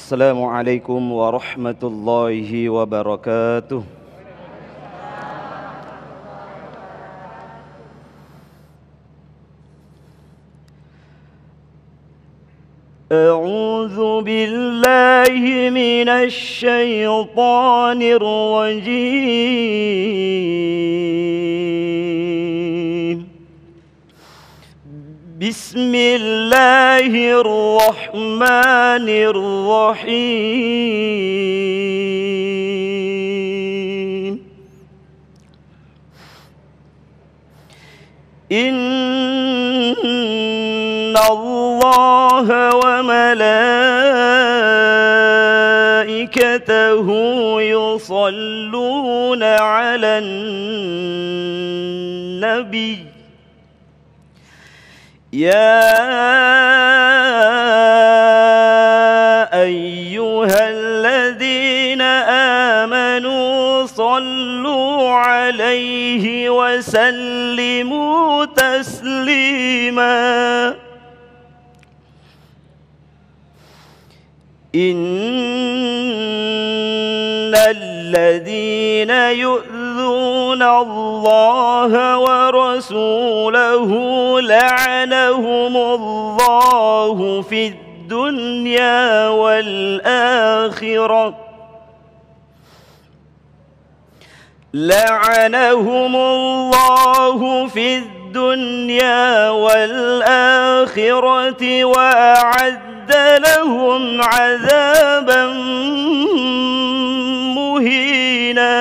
Assalamualaikum warahmatullahi wabarakatuh. A'udzu billahi minasy syaithanir rajim. Bismillahirrahmanirrahim. Innallaha wa malaikatahu yusalluna 'alan nabiy. يا أيها الذين آمنوا صلوا عليه وسلموا تسليما إن الذين يؤذون الله ورسوله لعنهم الله في الدنيا والآخرة لعنهم الله في الدنيا والآخرة وأعد لهم عذابا مهينا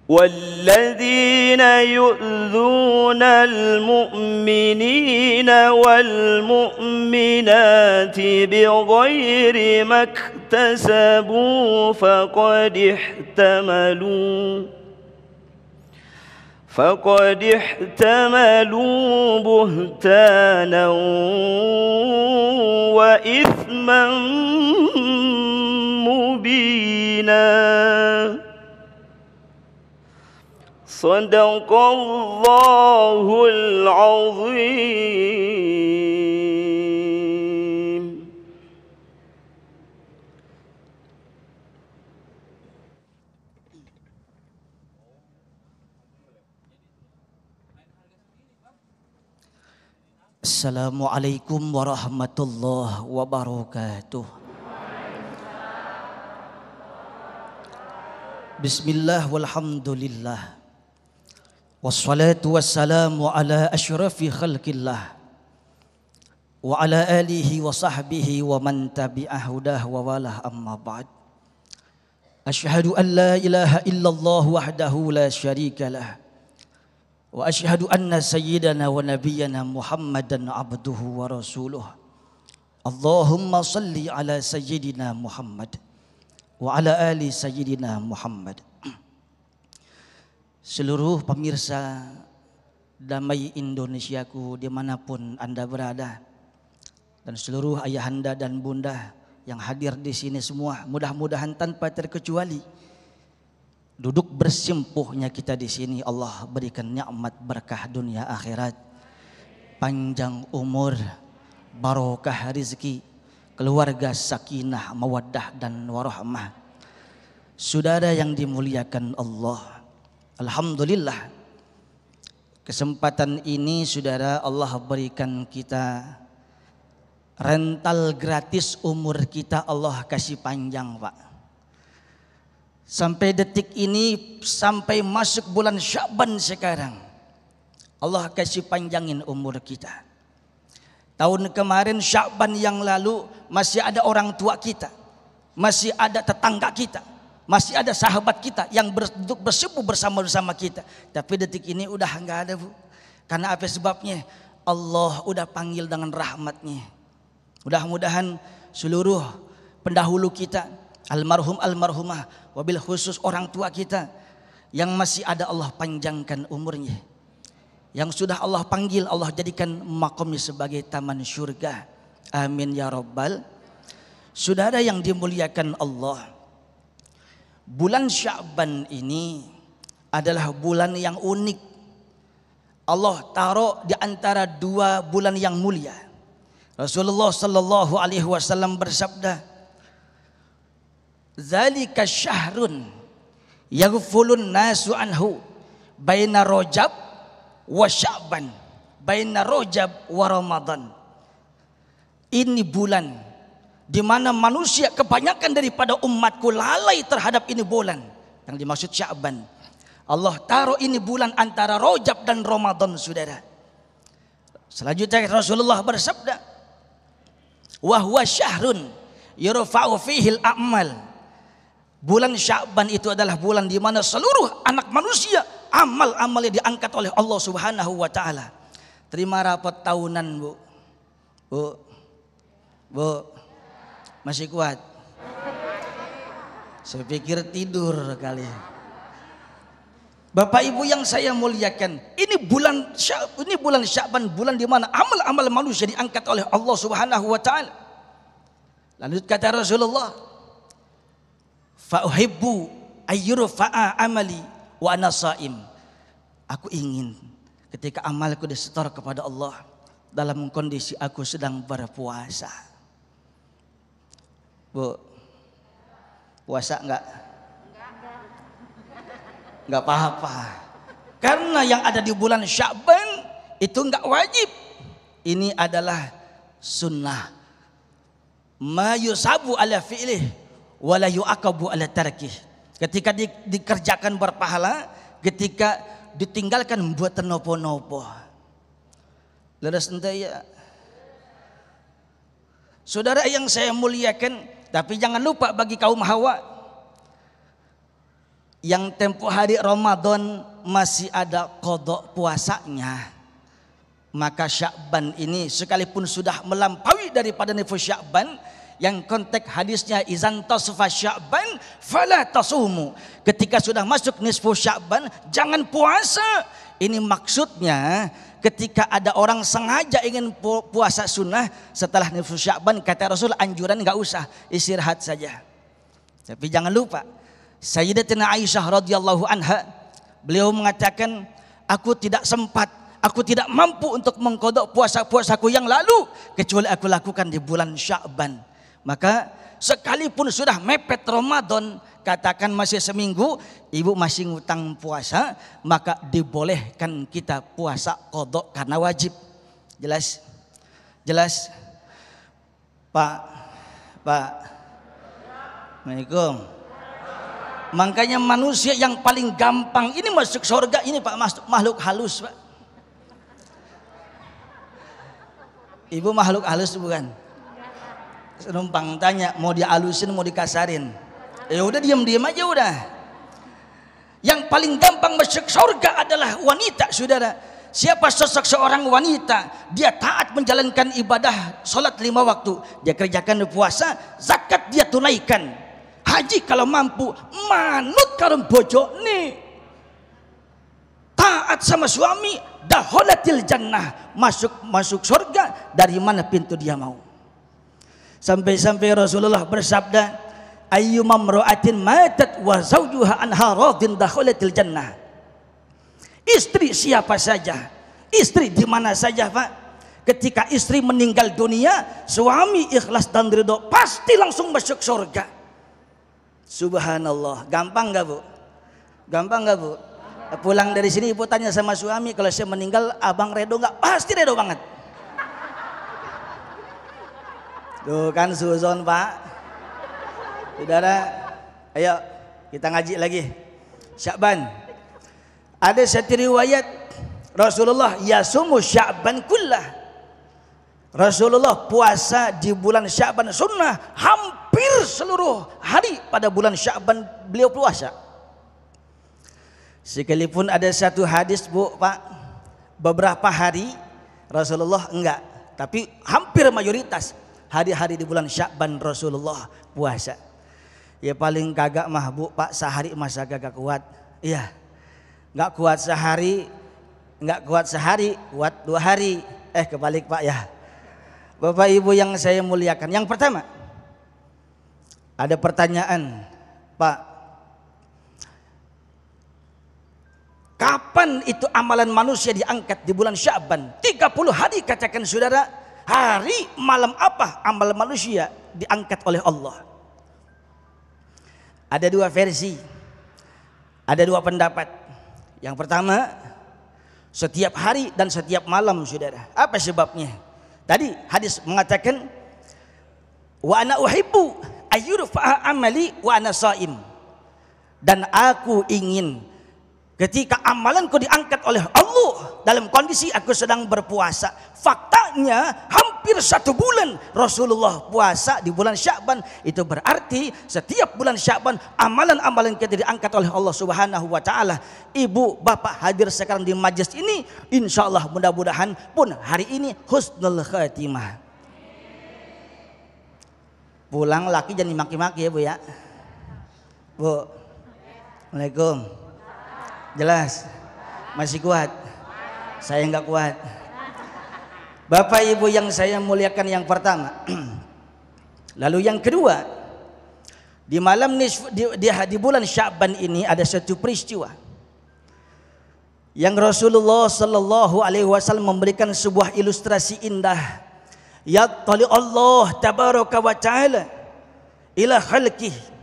والذين يؤذون المؤمنين والمؤمنات بغير ما اكتسبوا فقد احتملوا بهتانا وإثما مبينا صدق الله العظيم. Assalamualaikum warahmatullahi wabarakatuh. Bismillah walhamdulillah. Wassalatu wassalamu ala asyrafil khalqillah wa ala alihi wa sahbihi wa man tabi'ah hudah wa walah amma ba'd. Asyhadu an la ilaha illallah wahdahu la syarikalah wa asyhadu anna sayyidana wa nabiyyana Muhammadan abduhu wa rasuluh. Allahumma salli ala sayyidina Muhammad wa ala ali sayyidina Muhammad. Seluruh pemirsa Damai Indonesiaku dimanapun Anda berada, dan seluruh ayahanda dan bunda yang hadir di sini semua, mudah-mudahan tanpa terkecuali duduk bersimpuhnya kita di sini Allah berikan nikmat berkah dunia akhirat, panjang umur, barokah rezeki, keluarga sakinah, mawaddah dan warahmah. Saudara yang dimuliakan Allah, alhamdulillah kesempatan ini saudara Allah berikan kita rental gratis, umur kita Allah kasih panjang Pak. Sampai detik ini, sampai masuk bulan Sya'ban sekarang, Allah kasih panjangin umur kita. Tahun kemarin Sya'ban yang lalu masih ada orang tua kita, masih ada tetangga kita, masih ada sahabat kita yang duduk bersepuh bersama kita. Tapi detik ini udah enggak ada Bu. Karena apa sebabnya? Allah udah panggil dengan rahmatnya. Mudah-mudahan seluruh pendahulu kita, almarhum almarhumah, wabil khusus orang tua kita yang masih ada Allah panjangkan umurnya. Yang sudah Allah panggil, Allah jadikan makamnya sebagai taman surga. Amin ya rabbal. Saudara yang dimuliakan Allah, bulan Sya'ban ini adalah bulan yang unik. Allah taruh di antara dua bulan yang mulia. Rasulullah sallallahu alaihi wasallam bersabda, "Dzalika syahrun yaghfulun nasu anhu baina Rajab wa Sya'ban, baina Rajab wa Ramadan." Ini bulan di mana manusia kebanyakan daripada umatku lalai terhadap ini bulan. Yang dimaksud Sya'ban. Allah taruh ini bulan antara Rajab dan Ramadan, saudara. Selanjutnya Rasulullah bersabda, "Wa huwa syahrun yurfa'u fihi al-a'mal." Bulan Sya'ban itu adalah bulan di mana seluruh anak manusia amal-amalnya diangkat oleh Allah Subhanahu wa taala. Terima rapot tahunan, Bu. Bu. Masih kuat? Saya pikir tidur kali. Bapak Ibu yang saya muliakan, ini bulan Sya'ban, bulan di mana amal-amal manusia diangkat oleh Allah Subhanahu wa taala. Lanjut kata Rasulullah, "Fa uhibbu ayyurfa'a amali wa ana sha'im." Aku ingin ketika amalku disetor kepada Allah dalam kondisi aku sedang berpuasa. Bu, puasa enggak? Enggak apa-apa. Karena yang ada di bulan Sya'ban itu enggak wajib. Ini adalah sunnah. Ma yusabu ala fi'lih wa la yu'aqabu ala tarkih. Ketika dikerjakan berpahala, ketika ditinggalkan buat nopo-nopo. Leres ente ya. Saudara yang saya muliakan, tapi jangan lupa bagi kaum hawa yang tempo hari Ramadan masih ada qadha puasanya, maka Sya'ban ini sekalipun sudah melampaui daripada nisfu Sya'ban, yang konteks hadisnya izan tasfa Sya'ban fala tasumu, ketika sudah masuk nisfu Sya'ban jangan puasa. Ini maksudnya ketika ada orang sengaja ingin puasa sunnah setelah nisfu Sya'ban, kata Rasul anjuran enggak usah, istirahat saja. Tapi jangan lupa Sayyidatina Aisyah radhiyallahu anha, beliau mengatakan, aku tidak sempat, aku tidak mampu untuk mengqadha puasa-puasaku yang lalu kecuali aku lakukan di bulan Sya'ban. Maka sekalipun sudah mepet Ramadan, katakan masih seminggu, ibu masih ngutang puasa, maka dibolehkan kita puasa qadha karena wajib. Jelas? Jelas? Pak. Assalamualaikum. Makanya manusia yang paling gampang ini masuk surga ini Pak, makhluk halus Pak. Ibu makhluk halus bukan? Numpang tanya mau dihalusin mau dikasarin. Ya udah diam-diam aja udah. Yang paling gampang masuk surga adalah wanita, saudara. Siapa sosok seorang wanita, dia taat menjalankan ibadah salat 5 waktu, dia kerjakan puasa, zakat dia tunaikan. Haji kalau mampu, manut karun bojo nih, taat sama suami, dakhalatil jannah, masuk surga dari mana pintu dia mau. Sampai Rasulullah bersabda, ayyuma imra'atin matat wa zawjuha anha radin dakhalatil jannah. Istri siapa saja, istri di mana saja Pak, ketika istri meninggal dunia, suami ikhlas dan ridho, pasti langsung masuk surga. Subhanallah. Gampang gak Bu? Gampang gak Bu? Pulang dari sini ibu tanya sama suami, kalau saya meninggal abang redo gak? Pasti redo banget. Tuh kan suzon Pak. Saudara, ayo kita ngaji lagi. Sya'ban. Ada satu riwayat Rasulullah yasumu Sya'ban kullah. Rasulullah puasa di bulan Sya'ban sunnah, hampir seluruh hari pada bulan Sya'ban beliau puasa. Sekalipun ada satu hadis Bu Pak, beberapa hari Rasulullah enggak, tapi hampir mayoritas hari-hari di bulan Sya'ban Rasulullah puasa. Ya paling kagak mah Bu Pak, sehari masa kagak kuat. Iya, enggak kuat sehari, kuat 2 hari. Kebalik Pak ya. Bapak Ibu yang saya muliakan, yang pertama ada pertanyaan, Pak, kapan itu amalan manusia diangkat di bulan Sya'ban? 30 hari katakan saudara, Hari malam apa amal manusia diangkat oleh Allah? Ada dua versi, ada dua pendapat. Yang pertama, setiap hari dan setiap malam, saudara. Apa sebabnya? Tadi hadis mengatakan, wa ana uhibbu ayyurfa'a amali wa ana shaim. Dan aku ingin ketika amalanku diangkat oleh Allah dalam kondisi aku sedang berpuasa. Faktanya hampir 1 bulan Rasulullah puasa di bulan Sya'ban. Itu berarti setiap bulan Sya'ban amalan-amalan kita diangkat oleh Allah Subhanahu wa taala. Ibu, bapak hadir sekarang di majlis ini, insyaallah mudah-mudahan pun hari ini husnul khatimah. Pulang laki jangan dimaki-maki ya Bu ya. Bu. Assalamualaikum. Jelas? Masih kuat? Saya enggak kuat. Bapak Ibu yang saya muliakan, yang pertama. Lalu yang kedua, di malam di bulan Sya'ban ini ada satu peristiwa yang Rasulullah sallallahu alaihi wasallam memberikan sebuah ilustrasi indah. Yattali Allah tabaraka wa taala ila khalqihi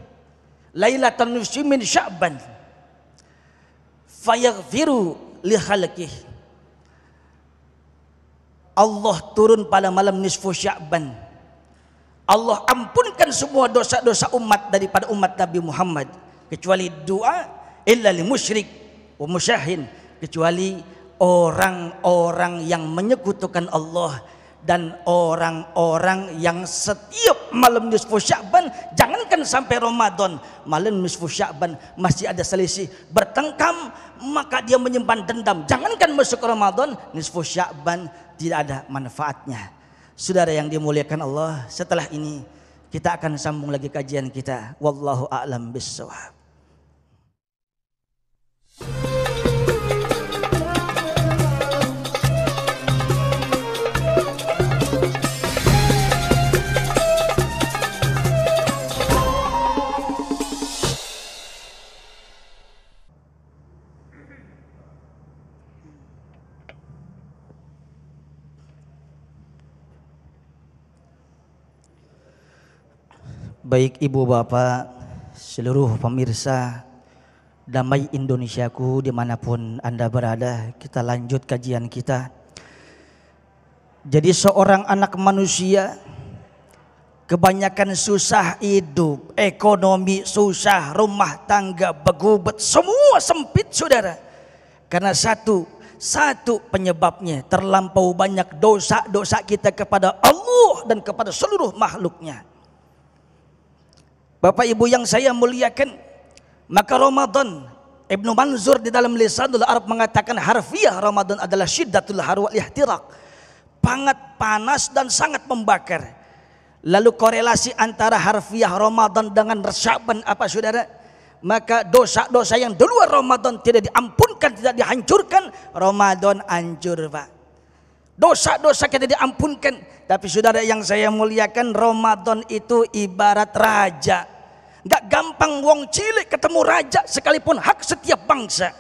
lailatan nisfi min Sya'ban fayaghfiru li khalqihi. Allah turun pada malam nisfu Sya'ban. Allah ampunkan semua dosa-dosa umat daripada umat Nabi Muhammad, kecuali doa illa li musyrik wa musyahin, kecuali orang-orang yang menyekutukan Allah dan orang-orang yang setiap malam nisfu Sya'ban, jangankan sampai Ramadan, malam nisfu Sya'ban masih ada selisih, bertengkam, maka dia menyimpan dendam. Jangankan masuk Ramadan, nisfu Sya'ban tidak ada manfaatnya. Saudara yang dimuliakan Allah, setelah ini kita akan sambung lagi kajian kita. Wallahu a'lam bissawab. Baik ibu bapak, seluruh pemirsa Damai Indonesiaku dimanapun anda berada, kita lanjut kajian kita. Jadi seorang anak manusia kebanyakan susah hidup, ekonomi susah, rumah tangga begubet, semua sempit saudara. Karena satu penyebabnya, terlampau banyak dosa-dosa kita kepada Allah dan kepada seluruh makhluknya. Bapak Ibu yang saya muliakan, maka Ramadan, Ibnu Manzur di dalam Lisanul Arab mengatakan harfiah Ramadan adalah syiddatul har wal ihtiraq, sangat panas dan sangat membakar. Lalu korelasi antara harfiah Ramadan dengan Sya'ban apa saudara? Maka dosa-dosa yang di luar Ramadan tidak diampunkan, tidak dihancurkan, Ramadan hancur Pak. Dosa-dosa kita diampunkan. Tapi saudara yang saya muliakan, Ramadan itu ibarat raja. Gak gampang wong cilik ketemu raja, sekalipun hak setiap bangsa.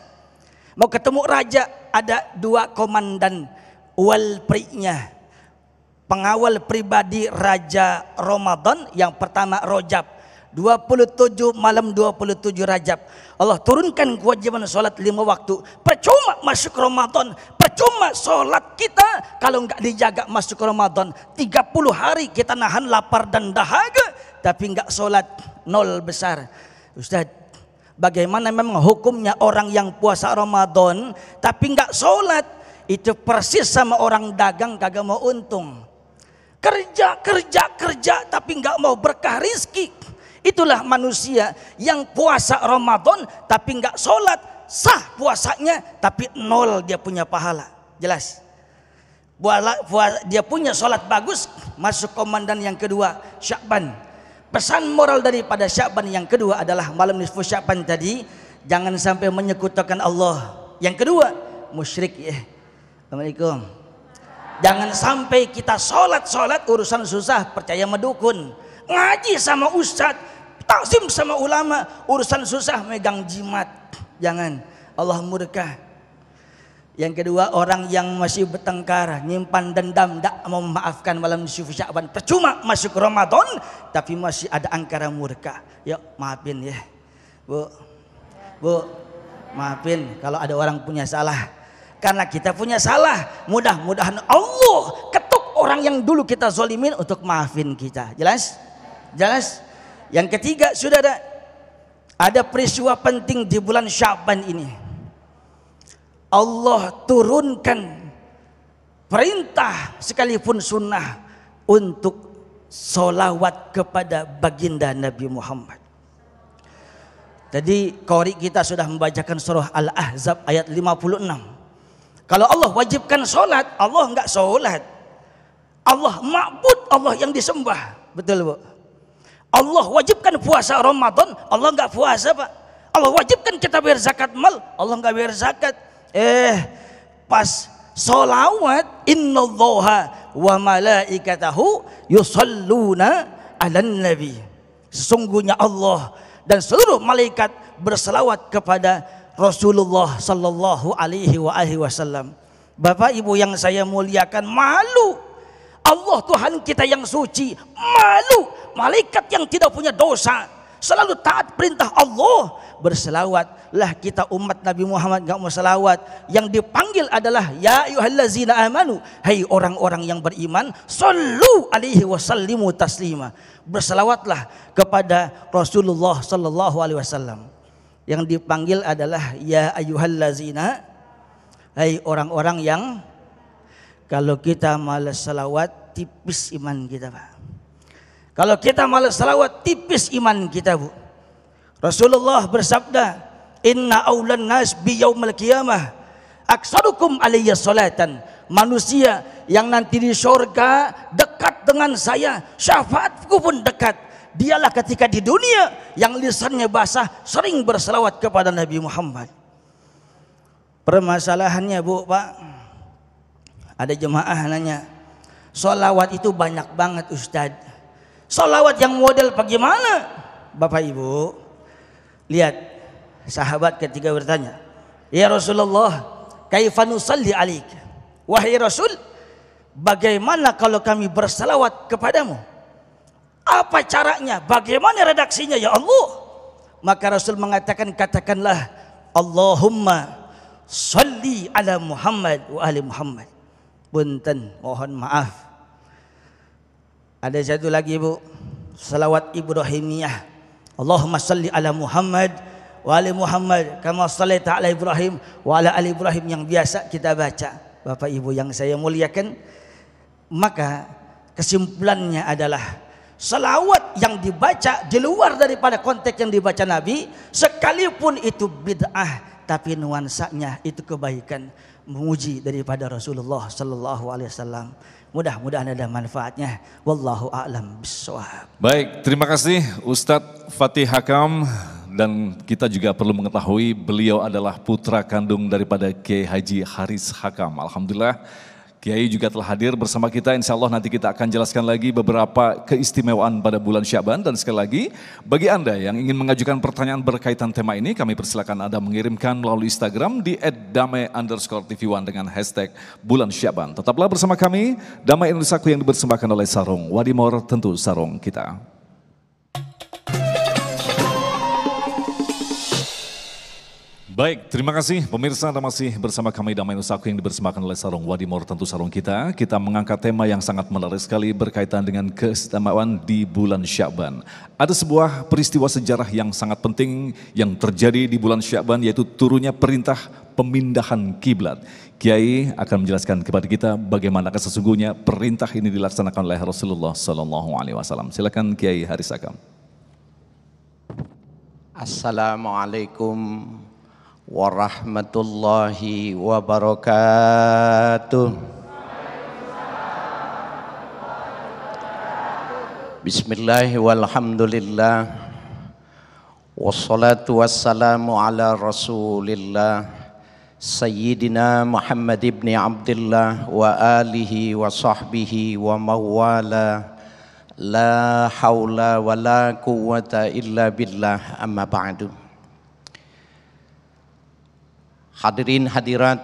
Mau ketemu raja ada 2 komandan walprinya, pengawal pribadi Raja Ramadan. Yang pertama Rajab, 27 malam 27 Rajab Allah turunkan kewajiban sholat 5 waktu. Percuma masuk Ramadan, percuma sholat kita kalau nggak dijaga masuk Ramadan. 30 hari kita nahan lapar dan dahaga, tapi nggak sholat, nol besar. Ustaz, bagaimana memang hukumnya orang yang puasa Ramadan tapi nggak sholat? Itu persis sama orang dagang kagak mau untung. Kerja tapi nggak mau berkah rizki. Itulah manusia yang puasa Ramadan tapi nggak sholat, sah puasanya tapi nol dia punya pahala. Jelas? Dia punya sholat bagus, masuk komandan yang kedua Sya'ban. Pesan moral daripada Sya'ban yang kedua adalah malam nisfu Sya'ban tadi, jangan sampai menyekutukan Allah. Yang kedua, musyrik ya. Assalamualaikum. Jangan sampai kita sholat urusan susah percaya sama dukun, ngaji sama ustadz, takzim sama ulama, urusan susah megang jimat. Jangan, Allah murka. Yang kedua, orang yang masih bertengkar, nyimpan dendam, tak mau memaafkan malam nisfu Sya'ban, percuma masuk Ramadan tapi masih ada angkara murka. Yuk maafin ya Bu, maafin kalau ada orang punya salah, karena kita punya salah. Mudah-mudahan Allah ketuk orang yang dulu kita zolimin untuk maafin kita. Jelas? Yang ketiga, saudara, ada peristiwa penting di bulan Sya'ban ini. Allah turunkan perintah sekalipun sunnah untuk solawat kepada baginda Nabi Muhammad. Tadi qari kita sudah membacakan surah Al-Ahzab ayat 56. Kalau Allah wajibkan solat, Allah enggak solat. Allah ma'bud, Allah yang disembah. Betul Bu? Allah wajibkan puasa Ramadan, Allah enggak puasa Pak. Allah wajibkan kita bayar zakat mal, Allah enggak bayar zakat. Pas solawat, innallaha wa malaikatahu yusalluna 'alan nabi. Sesungguhnya Allah dan seluruh malaikat berselawat kepada Rasulullah sallallahu alaihi wasallam. Bapak Ibu yang saya muliakan, malu Allah Tuhan kita yang suci, malu malaikat yang tidak punya dosa selalu taat perintah Allah berselawatlah. Kita umat Nabi Muhammad enggak mau selawat. Yang dipanggil adalah ya ayyuhallazina amanu, hai orang-orang yang beriman, sallu alaihi wasallimu taslima, berselawatlah kepada Rasulullah sallallahu alaihi wasallam. Yang dipanggil adalah ya ayyuhallazina, hai orang-orang yang, kalau kita malas selawat tipis iman kita Pak. Kalau kita malas selawat tipis iman kita Bu. Rasulullah bersabda, inna awlan nas biyaumil qiyamah aksarukum alayya salatan. Manusia yang nanti di surga dekat dengan saya, syafaatku pun dekat, dialah ketika di dunia yang lisannya basah sering berselawat kepada Nabi Muhammad. Permasalahannya Bu Pak, ada jemaah nanya, solawat itu banyak banget Ustadz, solawat yang model bagaimana? Bapak Ibu lihat, sahabat ketika bertanya, ya Rasulullah, kaifa nusalli alaik? Wahai Rasul, bagaimana kalau kami berselawat kepadamu? Apa caranya? Bagaimana redaksinya ya Allah? Maka Rasul mengatakan, katakanlah Allahumma salli ala Muhammad wa ali Muhammad. Punten, mohon maaf, ada satu lagi Bu, salawat Ibrahimiyah. Allahumma salli ala Muhammad wa ali Muhammad kama shallaita ala Ibrahim wa ala ali Ibrahim, yang biasa kita baca. Bapak Ibu yang saya muliakan, maka kesimpulannya adalah selawat yang dibaca di luar daripada konteks yang dibaca Nabi, sekalipun itu bid'ah, tapi nuansanya itu kebaikan, memuji daripada Rasulullah sallallahu alaihi wasallam. Mudah-mudahan ada manfaatnya. Wallahu a'lam bishawab. Baik, terima kasih Ustadz Fatih Hakam, dan kita juga perlu mengetahui beliau adalah putra kandung daripada Kiai Haji Haris Hakam. Alhamdulillah Kiai juga telah hadir bersama kita. Insya Allah nanti kita akan jelaskan lagi beberapa keistimewaan pada bulan Sya'ban. Dan sekali lagi, bagi Anda yang ingin mengajukan pertanyaan berkaitan tema ini, kami persilakan Anda mengirimkan melalui Instagram di @damai_tv1 dengan hashtag bulan Sya'ban. Tetaplah bersama kami, Damai Indonesiaku yang dipersembahkan oleh Sarung Wadimor, tentu sarung kita. Baik, terima kasih pemirsa, Anda masih bersama kami Damai Nusaku yang dipersembahkan oleh Sarung Wadimor, tentu sarung kita. Kita mengangkat tema yang sangat menarik sekali berkaitan dengan keistimewaan di bulan Sya'ban. Ada sebuah peristiwa sejarah yang sangat penting yang terjadi di bulan Sya'ban, yaitu turunnya perintah pemindahan kiblat. Kiai akan menjelaskan kepada kita bagaimana sesungguhnya perintah ini dilaksanakan oleh Rasulullah SAW. Silakan Kiai Haris Hakam. Assalamualaikum warahmatullahi wabarakatuh. Bismillah walhamdulillah wassalatu wassalamu ala rasulillah Sayyidina Muhammad ibn Abdullah wa alihi wa sahbihi wa mawala, la hawla wa la quwwata illa billah, amma ba'du. Hadirin hadirat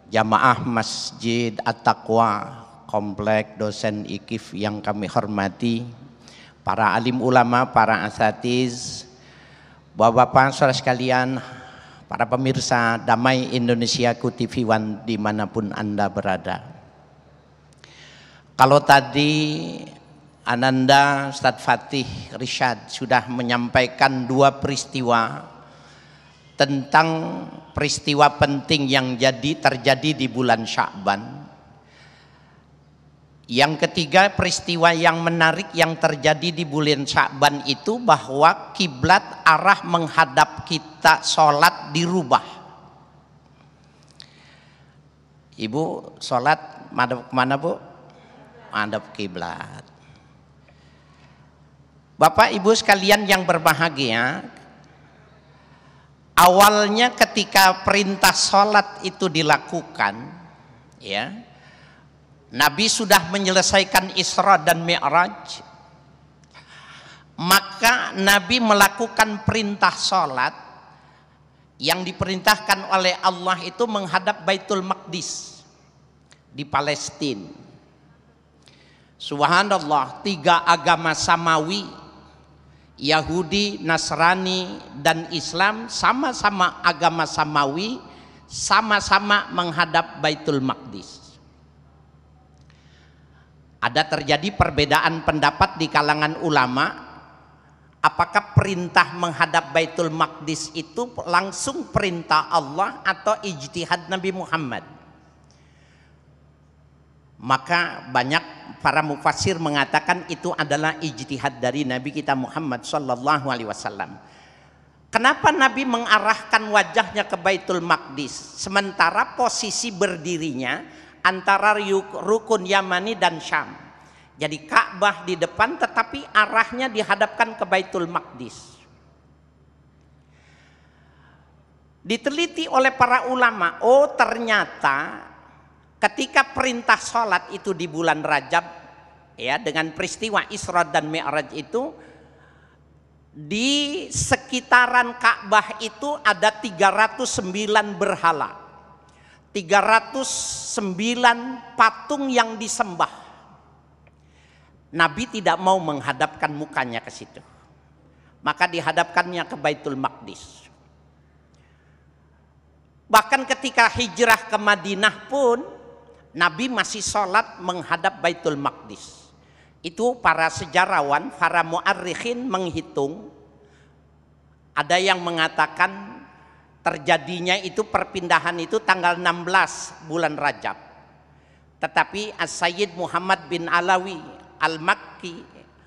jamaah Masjid At-Taqwa, Komplek Dosen IKIF yang kami hormati, para alim ulama, para asatiz, bapak-bapak, saudara sekalian, para pemirsa Damai Indonesiaku TV One dimanapun Anda berada. Kalau tadi Ananda Ustadz Fatih Rishad sudah menyampaikan dua peristiwa tentang peristiwa penting yang terjadi di bulan Sya'ban. Yang ketiga, peristiwa yang menarik yang terjadi di bulan Sya'ban itu bahwa kiblat arah menghadap kita sholat dirubah. Ibu sholat madhab kemana, Bu? Madhab kiblat. Bapak Ibu sekalian yang berbahagia, awalnya ketika perintah sholat itu dilakukan, ya, Nabi sudah menyelesaikan Isra dan Mi'raj, maka Nabi melakukan perintah sholat yang diperintahkan oleh Allah itu menghadap Baitul Maqdis di Palestina. Subhanallah, 3 agama samawi, Yahudi, Nasrani, dan Islam sama-sama agama samawi, sama-sama menghadap Baitul Maqdis. Ada terjadi perbedaan pendapat di kalangan ulama, apakah perintah menghadap Baitul Maqdis itu langsung perintah Allah atau ijtihad Nabi Muhammad. Maka banyak para mufassir mengatakan itu adalah ijtihad dari Nabi kita Muhammad sallallahu alaihi wasallam. Kenapa Nabi mengarahkan wajahnya ke Baitul Maqdis sementara posisi berdirinya antara rukun Yamani dan Syam? Jadi Ka'bah di depan tetapi arahnya dihadapkan ke Baitul Maqdis. Diteliti oleh para ulama, oh ternyata ketika perintah sholat itu di bulan Rajab, ya, dengan peristiwa Isra dan Mi'raj itu, di sekitaran Ka'bah itu ada 309 berhala, 309 patung yang disembah. Nabi tidak mau menghadapkan mukanya ke situ, maka dihadapkannya ke Baitul Maqdis. Bahkan ketika hijrah ke Madinah pun Nabi masih sholat menghadap Baitul Maqdis. Itu para sejarawan, para mu'arrikhin menghitung, ada yang mengatakan terjadinya itu perpindahan itu tanggal 16 bulan Rajab. Tetapi As-Sayyid Muhammad bin Alawi Al-Makki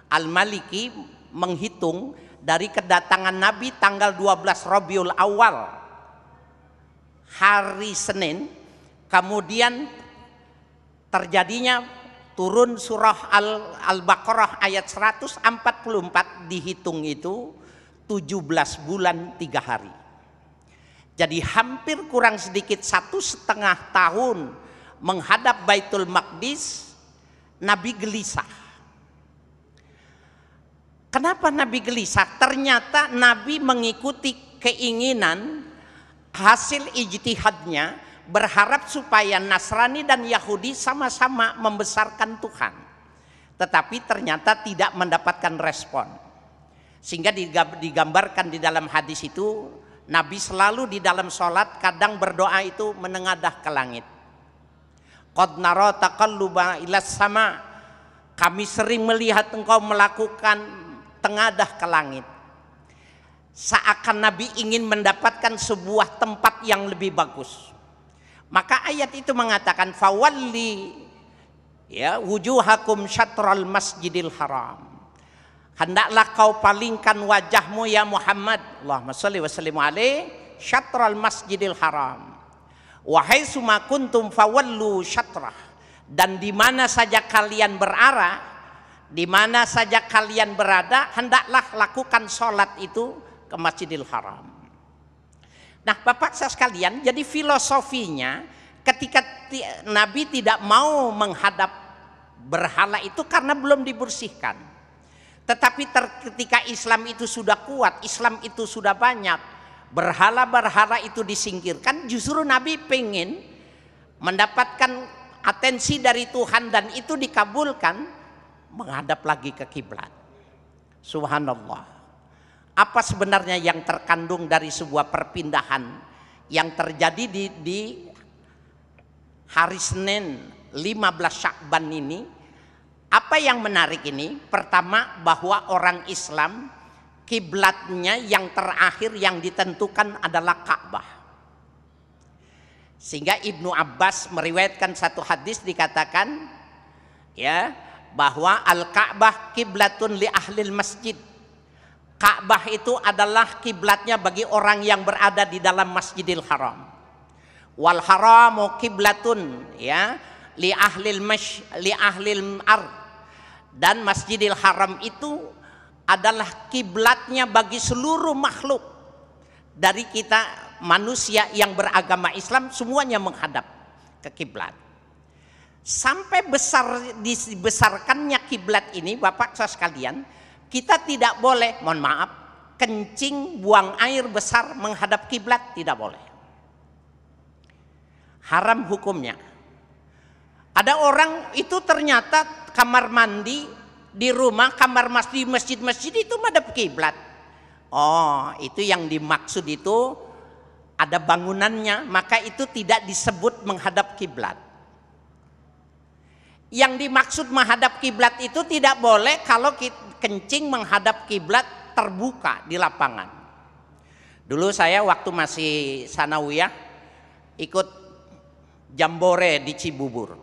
Al-Maliki menghitung dari kedatangan Nabi tanggal 12 Rabiul Awal, hari Senin, kemudian terjadinya turun surah Al-Baqarah ayat 144, dihitung itu 17 bulan 3 hari. Jadi hampir kurang sedikit 1,5 tahun menghadap Baitul Maqdis, Nabi gelisah. Kenapa Nabi gelisah? Ternyata Nabi mengikuti keinginan hasil ijtihadnya, berharap supaya Nasrani dan Yahudi sama-sama membesarkan Tuhan. Tetapi ternyata tidak mendapatkan respon. Sehingga digambarkan di dalam hadis itu, Nabi selalu di dalam sholat kadang berdoa itu menengadah ke langit. Qad nara taqalluba ilas sama. Kami sering melihat engkau melakukan tengadah ke langit. Seakan Nabi ingin mendapatkan sebuah tempat yang lebih bagus. Maka ayat itu mengatakan fawalli ya wujuhakum syatral masjidil haram. Hendaklah kau palingkan wajahmu ya Muhammad, Allahumma shalli wa sallim alaihi, syatral masjidil haram. Wahai suma kuntum fawallu syatrah. Dan di mana saja kalian berarah, di mana saja kalian berada, hendaklah lakukan sholat itu ke Masjidil Haram. Nah, Bapak sekalian, jadi filosofinya ketika Nabi tidak mau menghadap berhala itu karena belum dibersihkan. Tetapi ketika Islam itu sudah kuat, Islam itu sudah banyak, berhala-berhala itu disingkirkan, justru Nabi pengen mendapatkan atensi dari Tuhan dan itu dikabulkan, menghadap lagi ke kiblat. Subhanallah. Apa sebenarnya yang terkandung dari sebuah perpindahan yang terjadi di hari Senin 15 Sya'ban ini? Apa yang menarik ini? Pertama, bahwa orang Islam kiblatnya yang terakhir yang ditentukan adalah Ka'bah. Sehingga Ibnu Abbas meriwayatkan satu hadis, dikatakan ya bahwa al-Ka'bah kiblatun li ahlil masjid. Ka'bah itu adalah kiblatnya bagi orang yang berada di dalam Masjidil Haram. Wal haramu kiblatun ya li ahlil ard. Dan Masjidil Haram itu adalah kiblatnya bagi seluruh makhluk. Dari kita manusia yang beragama Islam semuanya menghadap ke kiblat. Sampai dibesarkannya kiblat ini, Bapak Saudara sekalian, kita tidak boleh, mohon maaf, kencing, buang air besar menghadap kiblat, tidak boleh. Haram hukumnya. Ada orang itu ternyata kamar mandi di rumah, kamar mandi masjid-masjid itu madhab kiblat. Oh, itu yang dimaksud itu ada bangunannya, maka itu tidak disebut menghadap kiblat. Yang dimaksud menghadap kiblat itu tidak boleh kalau kencing menghadap kiblat terbuka di lapangan. Dulu saya waktu masih sanawiyah ikut jambore di Cibubur.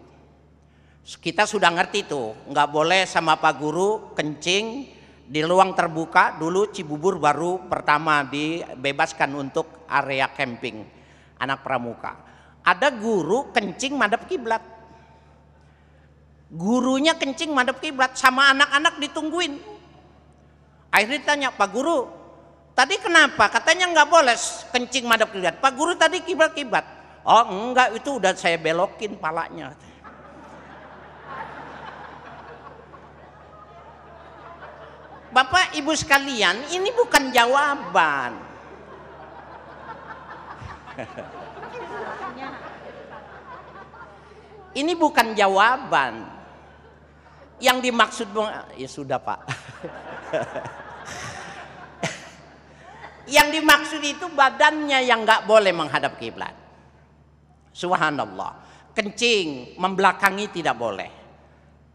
Kita sudah ngerti tuh, nggak boleh sama Pak Guru kencing di ruang terbuka. Dulu Cibubur baru pertama dibebaskan untuk area camping anak pramuka. Ada guru kencing madhab kiblat. Gurunya kencing madhab kiblat, sama anak-anak ditungguin. Akhirnya ditanya, Pak Guru, tadi kenapa? Katanya nggak boleh kencing madhab kiblat. Pak Guru tadi kiblat-kiblat. Oh enggak, itu udah saya belokin palanya. Bapak Ibu sekalian, ini bukan jawaban. Ini bukan jawaban. Yang dimaksud, ya sudah Pak. Yang dimaksud itu badannya yang nggak boleh menghadap kiblat. Subhanallah. Kencing membelakangi tidak boleh.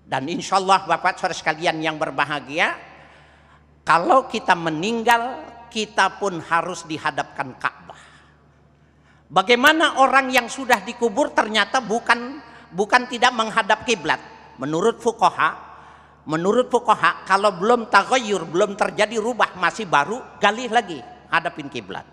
Dan insya Allah Bapak saudara sekalian yang berbahagia, kalau kita meninggal, kita pun harus dihadapkan Ka'bah. Bagaimana orang yang sudah dikubur ternyata bukan tidak menghadap kiblat. Menurut fuqaha, kalau belum taghayyur, belum terjadi rubah, masih baru, gali lagi hadapin kiblat.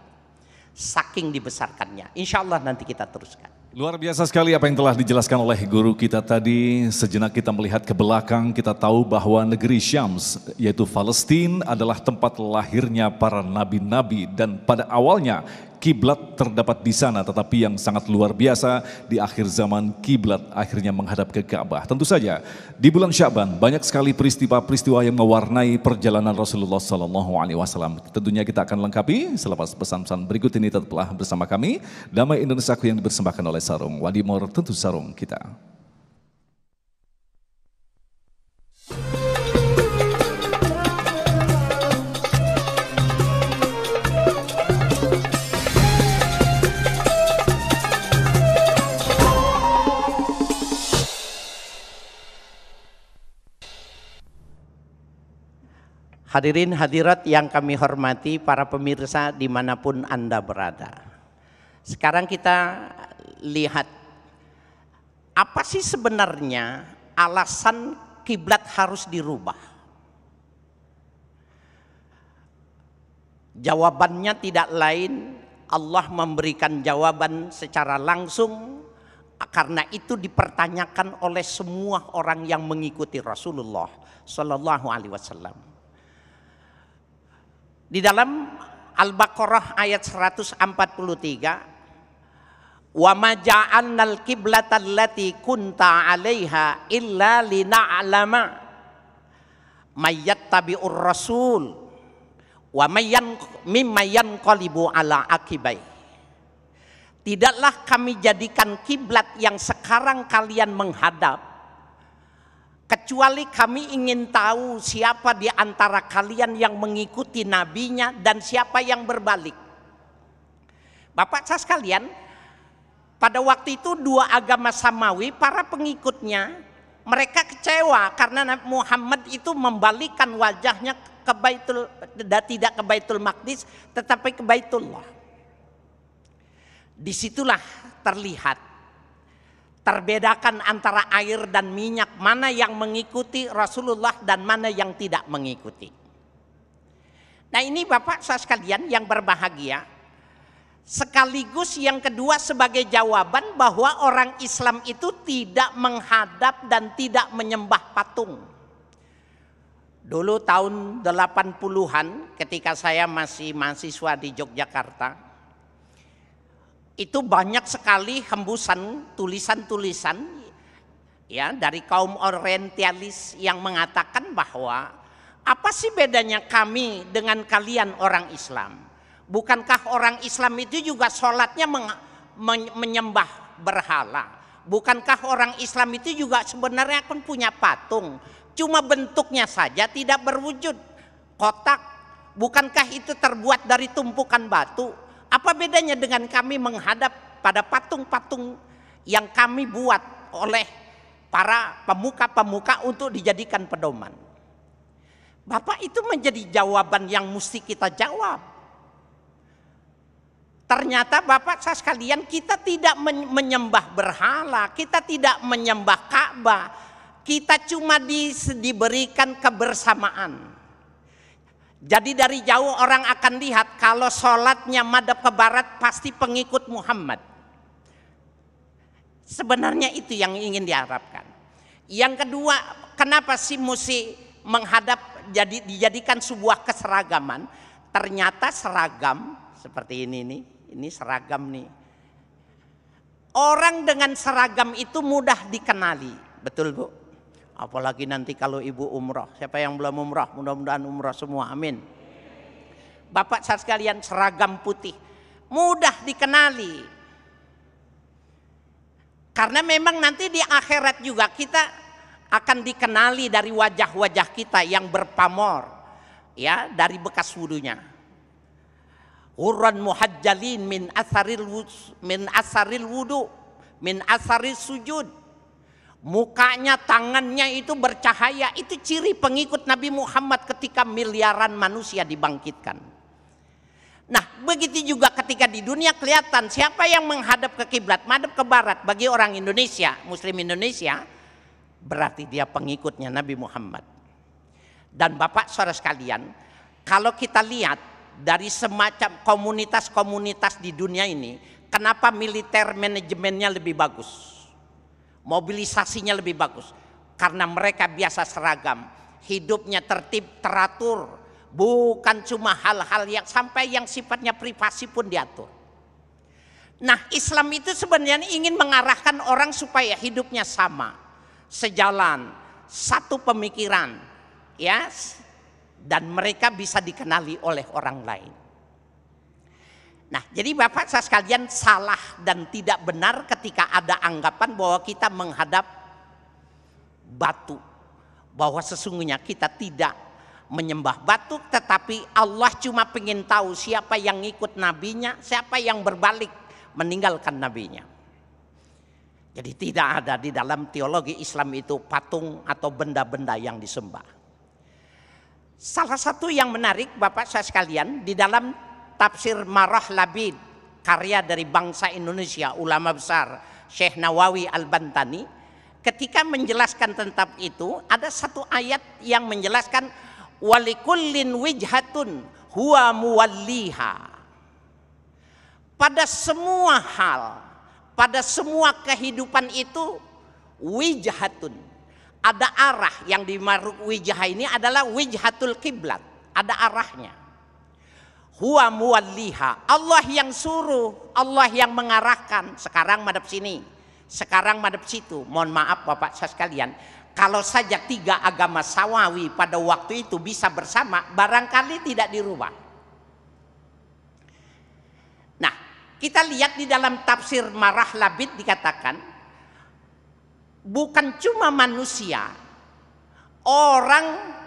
Saking dibesarkannya. Insya Allah nanti kita teruskan. Luar biasa sekali apa yang telah dijelaskan oleh guru kita tadi. Sejenak kita melihat ke belakang, kita tahu bahwa negeri Syams, yaitu Palestina, adalah tempat lahirnya para nabi-nabi. Dan pada awalnya kiblat terdapat di sana, tetapi yang sangat luar biasa di akhir zaman kiblat akhirnya menghadap ke Ka'bah. Tentu saja di bulan Sya'ban banyak sekali peristiwa-peristiwa yang mewarnai perjalanan Rasulullah SAW. Tentunya kita akan lengkapi selepas pesan-pesan berikut ini. Tetaplah bersama kami. Damai Indonesiaku yang dipersembahkan oleh Sarung Wadimor, tentu sarung kita. Hadirin hadirat yang kami hormati, para pemirsa dimanapun Anda berada. Sekarang kita lihat apa sih sebenarnya alasan kiblat harus dirubah. Jawabannya tidak lain, Allah memberikan jawaban secara langsung karena itu dipertanyakan oleh semua orang yang mengikuti Rasulullah Sallallahu Alaihi Wasallam. Di dalam Al-Baqarah ayat 143, wa ma ja'alnal qiblata allati kunta 'alaiha illa lina'lama may yattabi'ur rasul wa mimman yanqalibu ala aqibai. tidaklah kami jadikan kiblat yang sekarang kalian menghadap, kecuali kami ingin tahu siapa di antara kalian yang mengikuti nabinya dan siapa yang berbalik. Bapak saya sekalian, pada waktu itu dua agama samawi, para pengikutnya mereka kecewa karena Nabi Muhammad itu membalikkan wajahnya ke tidak ke Baitul Maqdis tetapi ke Baitullah. Disitulah terlihat terbedakan antara air dan minyak, mana yang mengikuti Rasulullah dan mana yang tidak mengikuti. Nah ini Bapak saudara sekalian yang berbahagia, sekaligus yang kedua sebagai jawaban bahwa orang Islam itu tidak menghadap dan tidak menyembah patung. Dulu tahun 80-an ketika saya masih mahasiswa di Yogyakarta, itu banyak sekali hembusan tulisan-tulisan ya dari kaum orientalis yang mengatakan bahwa apa sih bedanya kami dengan kalian orang Islam? Bukankah orang Islam itu juga sholatnya menyembah berhala? Bukankah orang Islam itu juga sebenarnya kan punya patung, cuma bentuknya saja tidak berwujud kotak? Bukankah itu terbuat dari tumpukan batu? Apa bedanya dengan kami menghadap pada patung-patung yang kami buat oleh para pemuka-pemuka untuk dijadikan pedoman? Bapak, itu menjadi jawaban yang mesti kita jawab. Ternyata Bapak saya sekalian, kita tidak menyembah berhala, kita tidak menyembah Ka'bah, kita cuma diberikan kebersamaan. Jadi dari jauh orang akan lihat kalau sholatnya madhab ke barat pasti pengikut Muhammad. Sebenarnya itu yang ingin diharapkan. Yang kedua, kenapa sih mesti menghadap dijadikan sebuah keseragaman? Ternyata seragam seperti ini nih, ini seragam nih. Orang dengan seragam itu mudah dikenali, betul Bu? Apalagi nanti kalau ibu umroh. Siapa yang belum umroh? Mudah-mudahan umroh semua. Amin. Bapak saudara sekalian, seragam putih mudah dikenali. Karena memang nanti di akhirat juga kita akan dikenali dari wajah-wajah kita yang berpamor, ya, dari bekas wudunya. Hurran muhajjalin min asaril wudu, min asaril sujud. Mukanya, tangannya itu bercahaya. Itu ciri pengikut Nabi Muhammad ketika miliaran manusia dibangkitkan. Nah begitu juga ketika di dunia kelihatan siapa yang menghadap ke kiblat, madhab ke barat. Bagi orang Indonesia, Muslim Indonesia, berarti dia pengikutnya Nabi Muhammad. Dan Bapak saudara sekalian, kalau kita lihat dari semacam komunitas-komunitas di dunia ini, kenapa militer manajemennya lebih bagus? Mobilisasinya lebih bagus karena mereka biasa seragam, hidupnya tertib teratur, bukan cuma hal-hal yang sampai yang sifatnya privasi pun diatur. Nah Islam itu sebenarnya ingin mengarahkan orang supaya hidupnya sama, sejalan, satu pemikiran, ya, dan mereka bisa dikenali oleh orang lain. Nah, jadi Bapak saya sekalian, salah dan tidak benar ketika ada anggapan bahwa kita menghadap batu. Bahwa sesungguhnya kita tidak menyembah batu, tetapi Allah cuma pengen tahu siapa yang ikut nabinya, siapa yang berbalik meninggalkan nabinya. Jadi tidak ada di dalam teologi Islam itu patung atau benda-benda yang disembah. Salah satu yang menarik Bapak saya sekalian, di dalam Tafsir Marah Labid, karya dari bangsa Indonesia, ulama besar Syekh Nawawi Al-Bantani, ketika menjelaskan tentang itu, ada satu ayat yang menjelaskan walikullin wijhatun huwa muwalliha. Pada semua hal, pada semua kehidupan itu wijhatun, ada arah. Yang dimaksud wijah ini adalah wijhatul kiblat, ada arahnya. Huwa muwalliha, Allah yang suruh, Allah yang mengarahkan. Sekarang madhab sini, sekarang madhab situ. Mohon maaf Bapak saya sekalian, kalau saja tiga agama samawi pada waktu itu bisa bersama, barangkali tidak dirubah. Nah kita lihat di dalam tafsir Marah Labid dikatakan, bukan cuma manusia, orang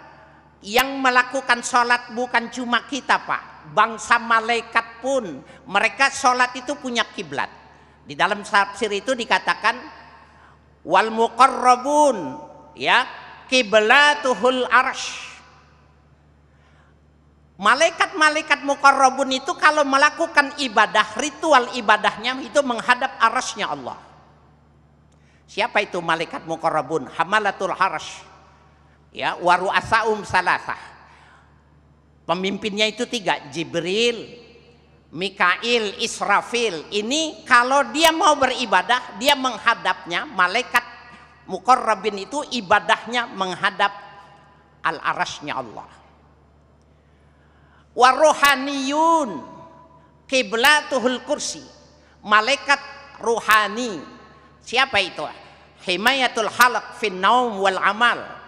yang melakukan sholat bukan cuma kita Pak, bangsa malaikat pun mereka sholat itu punya kiblat. Di dalam tafsir itu dikatakan wal muqarrabun ya kiblatuhul arsy. Malaikat-malaikat muqarrabun itu kalau melakukan ibadah, ritual ibadahnya itu menghadap arasnya Allah. Siapa itu malaikat muqarrabun? Hamalatul arsy. Ya, waru asaum salasah. Pemimpinnya itu 3, Jibril, Mikail, Israfil. Ini kalau dia mau beribadah, dia menghadapnya, malaikat muqarrabin itu ibadahnya menghadap al-arasnya Allah. Waruhaniyun kiblatuhul kursi. Malaikat ruhani. Siapa itu? Himayatul khalq fin naum wal amal.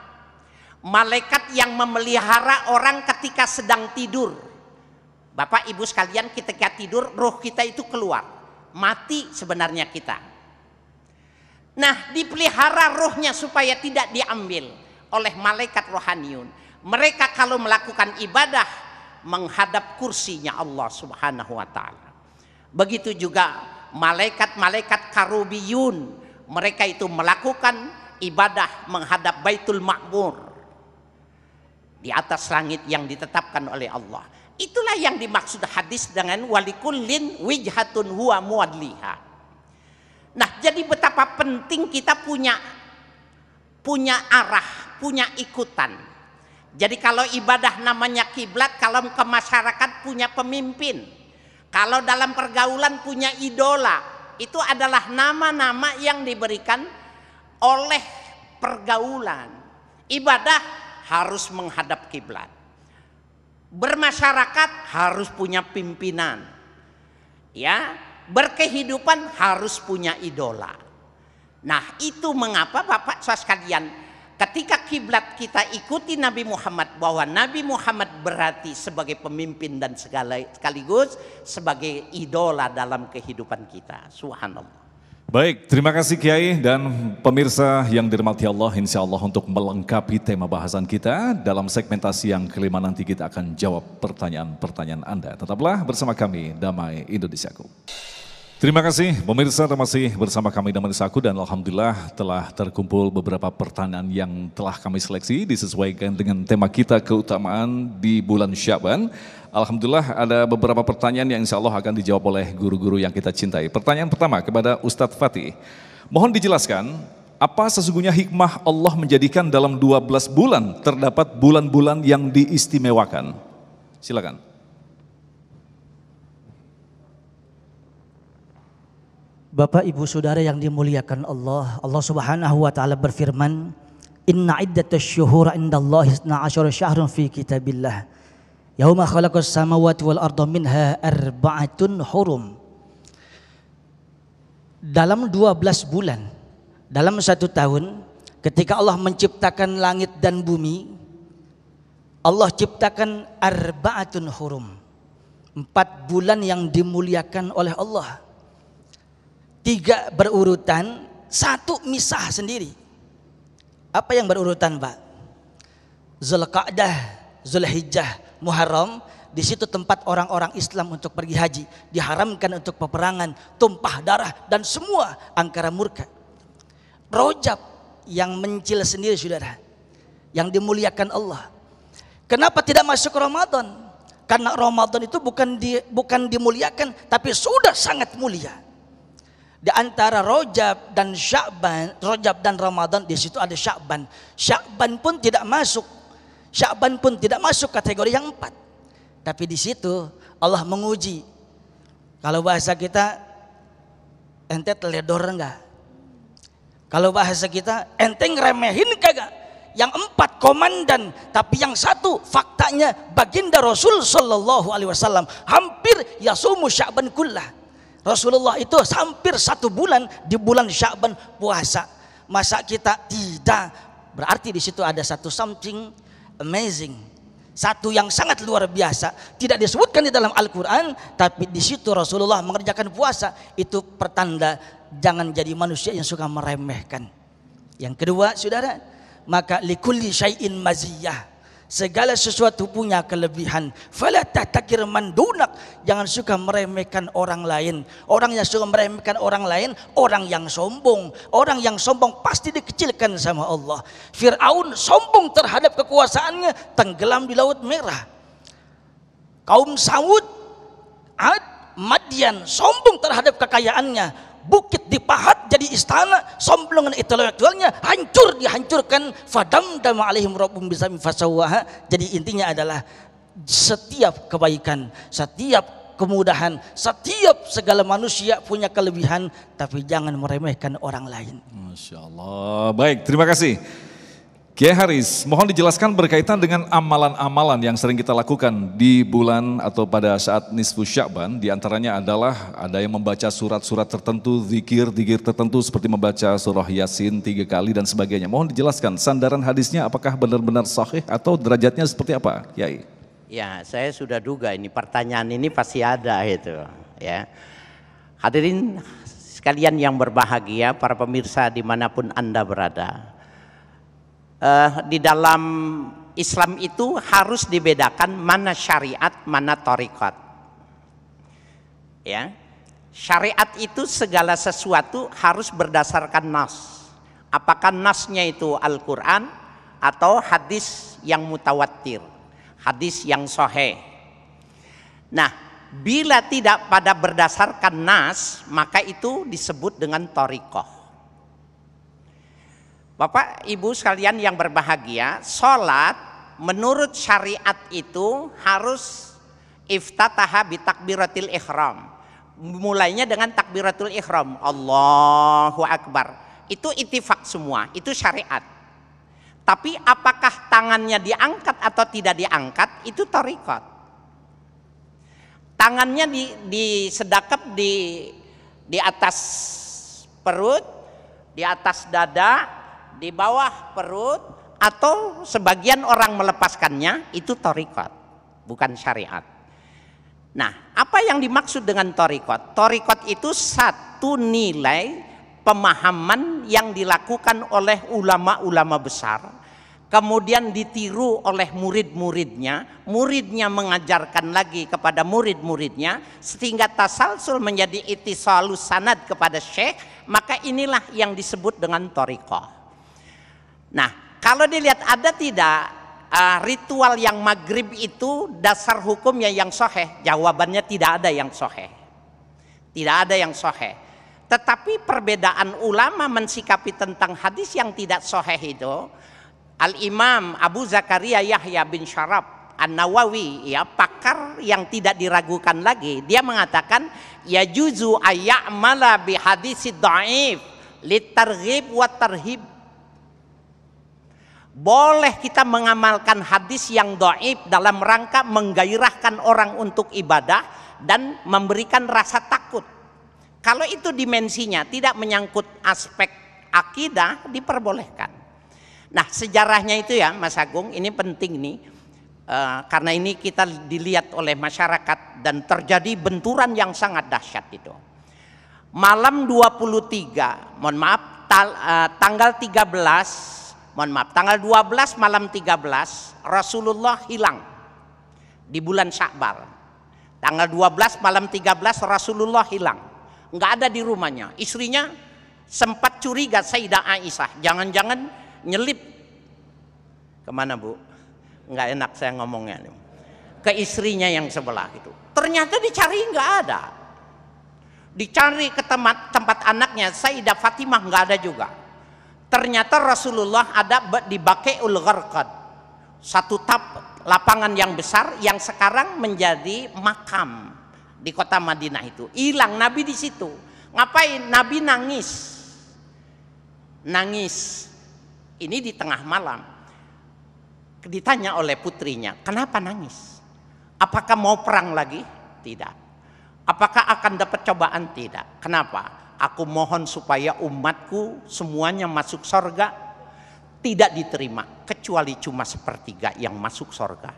Malaikat yang memelihara orang ketika sedang tidur. Bapak Ibu sekalian, ketika tidur roh kita itu keluar, mati sebenarnya kita. Nah, dipelihara rohnya supaya tidak diambil oleh malaikat rohaniun. Mereka kalau melakukan ibadah menghadap kursinya Allah Subhanahu wa taala. Begitu juga malaikat-malaikat karubiyun, mereka itu melakukan ibadah menghadap Baitul Ma'mur, di atas langit yang ditetapkan oleh Allah. Itulah yang dimaksud hadis dengan walikullin wijhatun huwa muadliha. Nah, jadi betapa penting kita punya arah, punya ikutan. Jadi kalau ibadah namanya kiblat, kalau ke masyarakat punya pemimpin, kalau dalam pergaulan punya idola, itu adalah nama-nama yang diberikan oleh pergaulan. Ibadah harus menghadap kiblat. Bermasyarakat harus punya pimpinan. Ya, berkehidupan harus punya idola. Nah, itu mengapa Bapak Saudara sekalian, ketika kiblat kita ikuti Nabi Muhammad, bahwa Nabi Muhammad berarti sebagai pemimpin dan sekaligus sebagai idola dalam kehidupan kita. Subhanallah. Baik, terima kasih Kiai dan pemirsa yang dirahmati Allah, insya Allah untuk melengkapi tema bahasan kita dalam segmentasi yang kelima nanti kita akan jawab pertanyaan-pertanyaan Anda. Tetaplah bersama kami, Damai Indonesiaku. Terima kasih pemirsa, masih bersama kami Damai Indonesiaku, dan alhamdulillah telah terkumpul beberapa pertanyaan yang telah kami seleksi disesuaikan dengan tema kita keutamaan di bulan Syaban. Alhamdulillah ada beberapa pertanyaan yang insya Allah akan dijawab oleh guru-guru yang kita cintai. Pertanyaan pertama kepada Ustadz Fatih. Mohon dijelaskan, apa sesungguhnya hikmah Allah menjadikan dalam 12 bulan terdapat bulan-bulan yang diistimewakan? Silakan. Bapak Ibu Saudara yang dimuliakan Allah, Allah Subhanahu wa taala berfirman, "Inna iddatasy syuhura indallahi 12 syahrun fi kitabillah. Yauma khalaqas samawati wal arda minha arba'atun hurum." Dalam 12 bulan, dalam 1 tahun, ketika Allah menciptakan langit dan bumi, Allah ciptakan arba'atun hurum. 4 bulan yang dimuliakan oleh Allah. 3 berurutan, 1 misah sendiri. Apa yang berurutan, Pak? Zulqa'dah, Zulhijjah, Muharram. Di situ tempat orang-orang Islam untuk pergi haji, diharamkan untuk peperangan, tumpah darah dan semua angkara murka. Rajab yang mencil sendiri, saudara, yang dimuliakan Allah. Kenapa tidak masuk Ramadan? Karena Ramadan itu bukan dimuliakan, tapi sudah sangat mulia. Di antara Rajab dan Sya'ban, Rajab dan Ramadan, di situ ada Sya'ban. Sya'ban pun tidak masuk. Sya'ban pun tidak masuk kategori yang 4. Tapi di situ Allah menguji. Kalau bahasa kita, ente teledor enggak? Kalau bahasa kita, ente ngeremehin kagak? Yang 4 komandan, tapi yang 1 faktanya baginda Rasul sallallahu alaihi wasallam hampir yasumu Sya'ban kullah. Rasulullah itu hampir 1 bulan di bulan Sya'ban puasa. Masa kita tidak? Berarti di situ ada satu something amazing. Satu yang sangat luar biasa, tidak disebutkan di dalam Al-Quran, tapi di situ Rasulullah mengerjakan puasa. Itu pertanda jangan jadi manusia yang suka meremehkan. Yang kedua, saudara, maka likulli syai'in maziyah. Segala sesuatu punya kelebihan. Fala tahtakir man dunak. Jangan suka meremehkan orang lain. Orang yang suka meremehkan orang lain, orang yang sombong. Orang yang sombong pasti dikecilkan sama Allah. Fir'aun sombong terhadap kekuasaannya, tenggelam di Laut Merah. Kaum Samud, Ad, Madian sombong terhadap kekayaannya. Bukit dipahat jadi istana, sombong dengan intelektualnya hancur, dihancurkan. Fadamdama alaihim rabbum bizamim fasawwaha. Jadi intinya adalah setiap kebaikan, setiap kemudahan, setiap segala manusia punya kelebihan, tapi jangan meremehkan orang lain. Masya Allah. Baik, terima kasih. Kiai Haris, mohon dijelaskan berkaitan dengan amalan-amalan yang sering kita lakukan di bulan atau pada saat nisfu Sya'ban. Di antaranya adalah ada yang membaca surat-surat tertentu, zikir tertentu seperti membaca surah Yasin 3 kali dan sebagainya. Mohon dijelaskan sandaran hadisnya apakah benar-benar sahih atau derajatnya seperti apa, Kiai? Ya, saya sudah duga ini pertanyaan ini pasti ada itu, ya. Hadirin sekalian yang berbahagia, para pemirsa dimanapun Anda berada. Di dalam Islam itu harus dibedakan mana syariat, mana thariqat. Ya, syariat itu segala sesuatu harus berdasarkan nas. Apakah nasnya itu Al-Quran atau hadis yang mutawatir, hadis yang sahih. Nah, bila tidak pada berdasarkan nas, maka itu disebut dengan thariqah. Bapak Ibu sekalian yang berbahagia, sholat menurut syariat itu harus iftataha bi takbiratil ihram. Mulainya dengan takbiratul ihram, Allahu Akbar. Itu ittifaq semua, itu syariat. Tapi apakah tangannya diangkat atau tidak diangkat, itu thariqat. Tangannya disedekap di atas perut, di atas dada, di bawah perut, atau sebagian orang melepaskannya, itu thariqat, bukan syariat. Nah, apa yang dimaksud dengan thariqat? Thariqat itu satu nilai pemahaman yang dilakukan oleh ulama-ulama besar, kemudian ditiru oleh murid-muridnya, muridnya mengajarkan lagi kepada murid-muridnya, sehingga tasalsul menjadi ittisalus sanad kepada syekh, maka inilah yang disebut dengan thariqah. Nah, kalau dilihat ada tidak ritual yang maghrib itu dasar hukumnya yang sahih? Jawabannya tidak ada yang sahih. Tidak ada yang sahih. Tetapi perbedaan ulama mensikapi tentang hadis yang tidak sahih itu, Al-Imam Abu Zakaria Yahya bin Syarab An-Nawawi, ya, pakar yang tidak diragukan lagi, dia mengatakan yajuzu ayya'mala bi hadisid dhaif litarghib wa tarhib. Boleh kita mengamalkan hadis yang dhaif dalam rangka menggairahkan orang untuk ibadah dan memberikan rasa takut. Kalau itu dimensinya tidak menyangkut aspek akidah, diperbolehkan. Nah, sejarahnya itu ya Mas Agung, ini penting nih, karena ini kita dilihat oleh masyarakat dan terjadi benturan yang sangat dahsyat itu. Malam 23, mohon maaf, tanggal 13, mohon maaf, tanggal 12 malam 13 Rasulullah hilang di bulan Sya'ban. Tanggal 12 malam 13 Rasulullah hilang, nggak ada di rumahnya. Istrinya sempat curiga, Sayyidah Aisyah, jangan-jangan nyelip kemana Bu? Nggak enak saya ngomongnya, ke istrinya yang sebelah itu. Ternyata dicari nggak ada, dicari ke tempat anaknya Sayyidah Fatimah, nggak ada juga. Ternyata Rasulullah ada di Baqi'ul Gharqad, satu lapangan yang besar yang sekarang menjadi makam di kota Madinah itu. Hilang Nabi di situ. Ngapain? Nabi nangis. Nangis. Ini di tengah malam. Ditanya oleh putrinya, kenapa nangis? Apakah mau perang lagi? Tidak. Apakah akan dapat cobaan? Tidak. Kenapa? Aku mohon supaya umatku semuanya masuk surga. Tidak diterima kecuali cuma sepertiga yang masuk surga.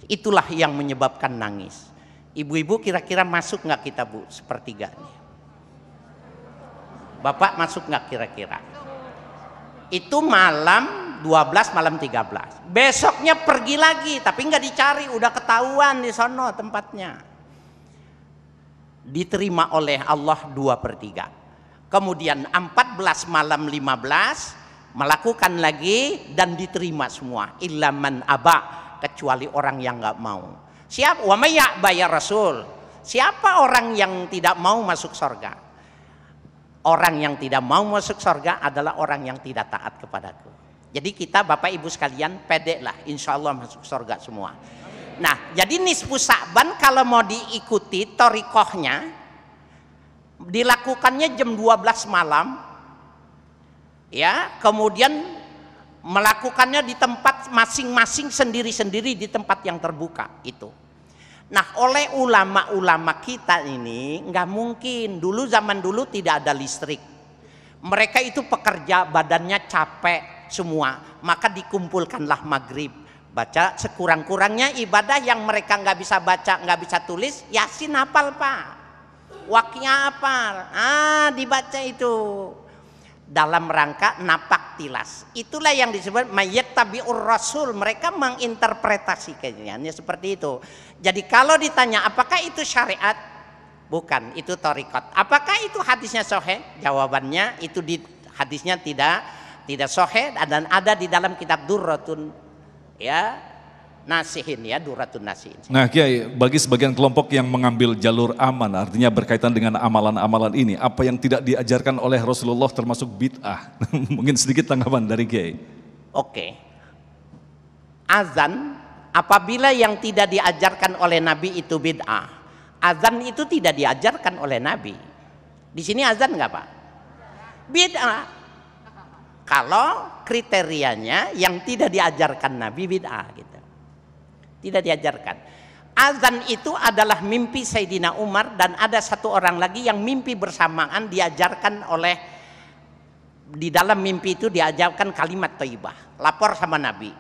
Itulah yang menyebabkan nangis. Ibu-ibu kira-kira masuk nggak kita Bu sepertiga nih? Bapak masuk nggak kira-kira? Itu malam 12 malam 13. Besoknya pergi lagi tapi nggak dicari, udah ketahuan di sono tempatnya. Diterima oleh Allah 2/3. Kemudian 14 malam 15 melakukan lagi dan diterima semua. Illa man aba, kecuali orang yang nggak mau. Siapa? Wa may ya'ba ya Rasul. Siapa orang yang tidak mau masuk surga? Orang yang tidak mau masuk surga adalah orang yang tidak taat kepadaku. Jadi kita Bapak Ibu sekalian pede lah, insya Allah masuk surga semua. Nah, jadi nisfu Sa'ban kalau mau diikuti thariqahnya, dilakukannya jam 12 malam, ya, kemudian melakukannya di tempat masing-masing sendiri-sendiri di tempat yang terbuka itu. Nah, oleh ulama-ulama kita ini nggak mungkin, dulu zaman dulu tidak ada listrik, mereka itu pekerja badannya capek semua, maka dikumpulkanlah maghrib, baca sekurang-kurangnya ibadah yang mereka nggak bisa baca, nggak bisa tulis, Yasin hafal Pak, Waqiah hafal, dibaca itu dalam rangka napak tilas. Itulah yang disebut mayat tabi'ur rasul, mereka menginterpretasikannya seperti itu. Jadi kalau ditanya apakah itu syariat, bukan, itu thariqat. Apakah itu hadisnya sahih? Jawabannya itu di hadisnya tidak sahih dan ada di dalam kitab Durratun ya Nasihin, ya, Durratun Nasihin. Nah Kiai, bagi sebagian kelompok yang mengambil jalur aman, artinya berkaitan dengan amalan-amalan ini, apa yang tidak diajarkan oleh Rasulullah termasuk bid'ah? Mungkin sedikit tanggapan dari Kiai. Oke. Azan apabila yang tidak diajarkan oleh Nabi itu bid'ah, azan itu tidak diajarkan oleh Nabi. Di sini azan nggak Pak? Bid'ah. Kalau kriterianya yang tidak diajarkan Nabi bid'ah gitu. Tidak diajarkan. Azan itu adalah mimpi Sayyidina Umar dan ada satu orang lagi yang mimpi bersamaan diajarkan oleh, di dalam mimpi itu diajarkan kalimat thayyibah, lapor sama Nabi.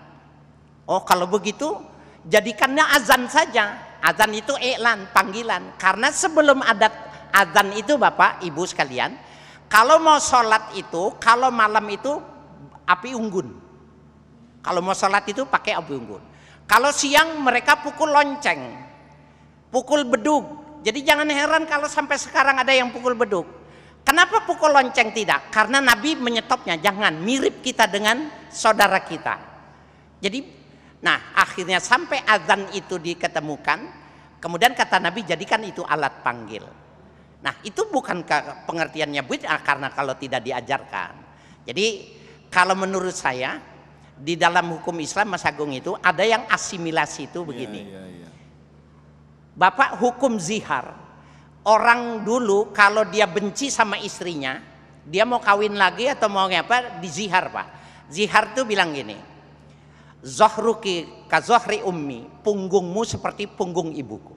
Oh kalau begitu jadikannya azan saja. Azan itu iklan, panggilan. Karena sebelum ada azan itu Bapak Ibu sekalian, kalau mau sholat itu, kalau malam itu api unggun. Kalau mau sholat itu pakai api unggun. Kalau siang mereka pukul lonceng, pukul bedug. Jadi jangan heran kalau sampai sekarang ada yang pukul bedug. Kenapa pukul lonceng tidak? Karena Nabi menyetopnya, jangan, mirip kita dengan saudara kita. Jadi, nah akhirnya sampai azan itu diketemukan, kemudian kata Nabi jadikan itu alat panggil. Nah itu bukan pengertiannya bid'ah karena kalau tidak diajarkan. Jadi kalau menurut saya, di dalam hukum Islam Mas Agung itu ada yang asimilasi itu begini. Bapak hukum zihar, orang dulu kalau dia benci sama istrinya, dia mau kawin lagi atau mau apa, dizihar Pak. Zihar itu bilang gini, zohruki ka zohri ummi, punggungmu seperti punggung ibuku.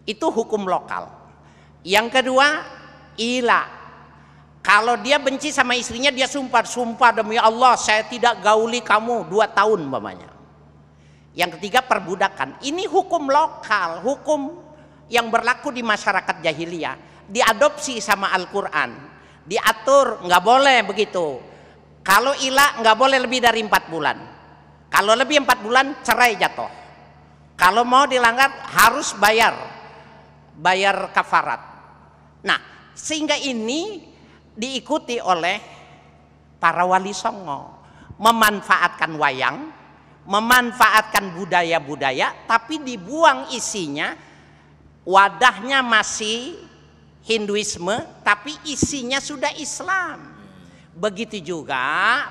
Itu hukum lokal. Yang kedua, ila. Kalau dia benci sama istrinya, dia sumpah demi Allah saya tidak gauli kamu 2 tahun umpamanya. Yang ketiga perbudakan. Ini hukum lokal, hukum yang berlaku di masyarakat jahiliyah, diadopsi sama Al-Quran, diatur nggak boleh begitu. Kalau ila nggak boleh lebih dari 4 bulan. Kalau lebih 4 bulan cerai jatuh. Kalau mau dilanggar harus bayar kafarat. Nah sehingga ini diikuti oleh para wali songo, memanfaatkan wayang, memanfaatkan budaya-budaya, tapi dibuang isinya, wadahnya masih Hinduisme, tapi isinya sudah Islam. Begitu juga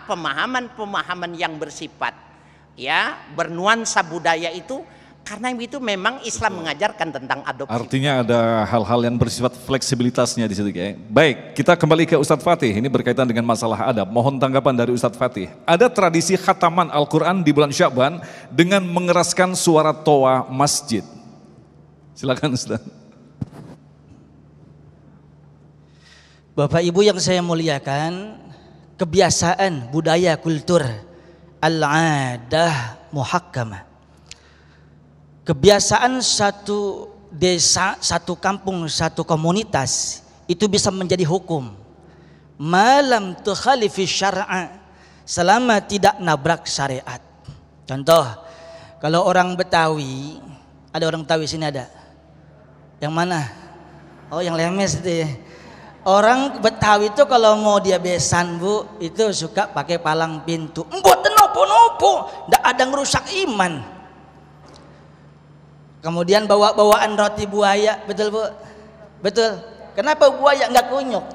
pemahaman-pemahaman yang bersifat ya bernuansa budaya itu, karena itu memang Islam mengajarkan tentang adopsi. Artinya ada hal-hal yang bersifat fleksibilitasnya di situ ya. Baik, kita kembali ke Ustadz Fatih. Ini berkaitan dengan masalah adab. Mohon tanggapan dari Ustadz Fatih. Ada tradisi khataman Al-Quran di bulan Sya'ban dengan mengeraskan suara toa masjid. Silakan Ustadz. Bapak Ibu yang saya muliakan, kebiasaan budaya kultur al-adah muhakkamah. kebiasaan satu desa, satu kampung, satu komunitas itu bisa menjadi hukum. Malam tukhalifi syar'a, selama tidak nabrak syariat. Contoh, kalau orang Betawi, ada orang Betawi sini ada? Yang mana? Oh, yang lemes itu ya. Orang Betawi itu kalau mau dia besan bu, itu suka pakai palang pintu. Buat nopo-nopo, ndak ada ngerusak iman. Kemudian bawa-bawaan roti buaya, betul bu? Betul. Kenapa buaya nggak kunyuk?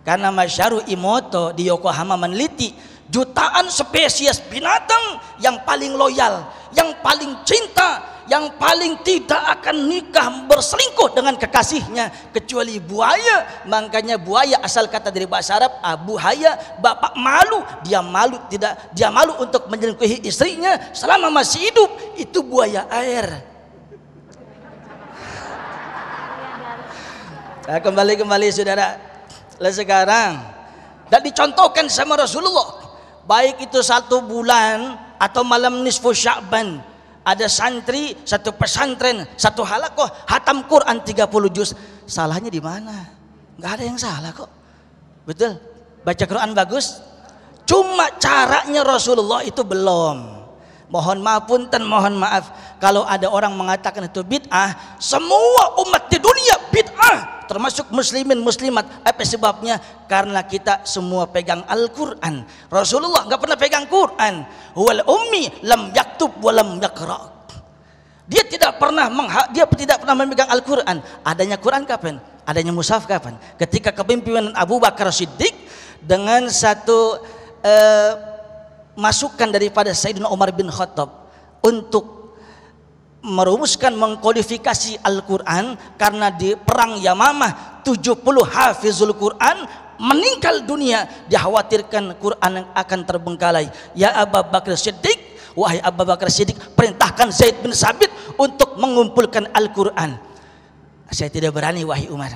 Karena Masaru Emoto di Yokohama meneliti jutaan spesies binatang yang paling loyal, yang paling cinta, yang paling tidak akan nikah berselingkuh dengan kekasihnya kecuali buaya. Makanya buaya asal kata dari bahasa Arab abu haya, bapak malu, dia malu untuk menyelingkuhi istrinya selama masih hidup, itu buaya air. Nah, kembali saudara. Lalu sekarang dan dicontohkan sama Rasulullah, baik itu 1 bulan atau malam nisfu Sya'ban, ada santri satu pesantren, satu halakoh hatam Quran 30 juz. Salahnya di mana? Nggak ada yang salah kok. Betul, baca Quran bagus, cuma caranya Rasulullah itu belum. Mohon maaf punten, mohon maaf kalau ada orang mengatakan itu bid'ah. Semua umat di dunia bid'ah, termasuk muslimin muslimat. Apa sebabnya? Karena kita semua pegang Al-Quran. Rasulullah nggak pernah pegang Quran. Huwal ummi lam yaktub wa lam yaqra. Dia tidak pernah memegang Al-Quran. Adanya Quran kapan? Adanya mushaf kapan? Ketika kepemimpinan Abu Bakar Siddiq dengan satu masukan daripada Sayyidina Umar bin Khattab untuk merumuskan mengkodifikasi Al-Quran, karena di perang Yamamah 70 hafizul Quran meninggal dunia, dikhawatirkan Quran akan terbengkalai. Ya Abu Bakar Siddiq, wahai Abu Bakar Siddiq, perintahkan Zaid bin Sabit untuk mengumpulkan Al-Quran. Saya tidak berani wahai Umar.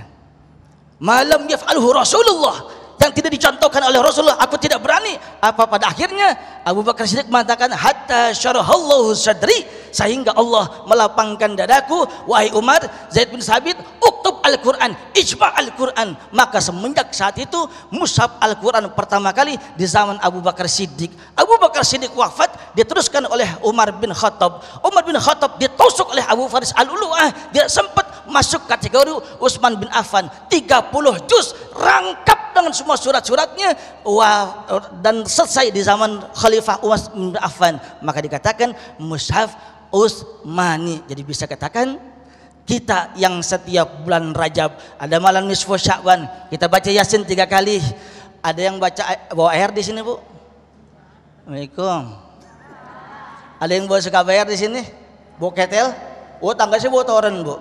Malam yaf'alhu Rasulullah, yang tidak dicontohkan oleh Rasulullah, aku tidak berani. Apa pada akhirnya Abu Bakar Siddiq mengatakan hatta syarahallahu sadri, sehingga Allah melapangkan dadaku. Wahai Umar, Zaid bin Sabit, uktub Al-Quran, ijma' Al-Quran. Maka semenjak saat itu mushaf Al-Quran pertama kali di zaman Abu Bakar Siddiq. Abu Bakar Siddiq wafat, diteruskan oleh Umar bin Khattab. Umar bin Khattab ditusuk oleh Abu Faris Al-Ulu'ah, dia sempat masuk kategori Utsman bin Affan. 30 juz rangkap dengan semua surat-suratnya, dan selesai di zaman Khalifah Utsman bin Affan. Maka dikatakan mushaf Utsmani. Jadi bisa katakan kita yang setiap bulan Rajab ada malam nisfu Sya'ban, kita baca Yasin 3 kali. Ada yang bawa air di sini bu? Waalaikumsalam. Ada yang suka bayar di sini? Bawa ketel? Oh, tangga saya bawa toren bu.